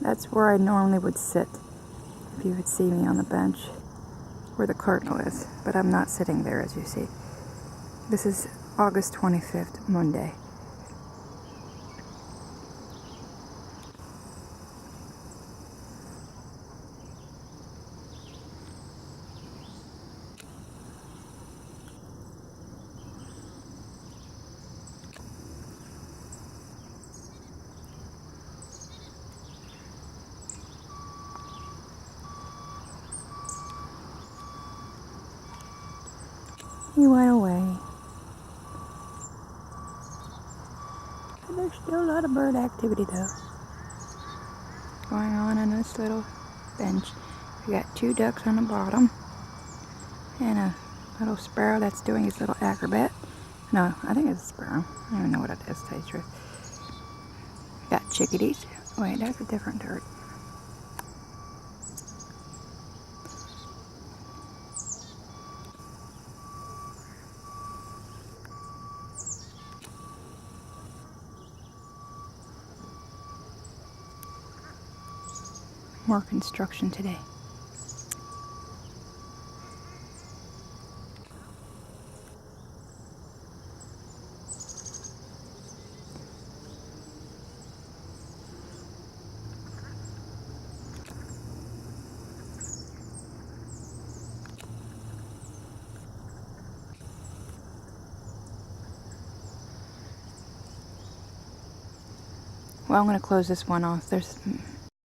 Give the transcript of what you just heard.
That's where I normally would sit if you would see me on the bench where the Cardinal is, but I'm not sitting there, as you see. This is August 25th, Monday. He went away. But there's still a lot of bird activity though going on this little bench. We got 2 ducks on the bottom and a little sparrow that's doing his little acrobat. No, I think it's a sparrow. I don't even know what it is, to tell you the truth. Got chickadees. Wait, that's a different bird. More construction today. Well, I'm going to close this one off. There's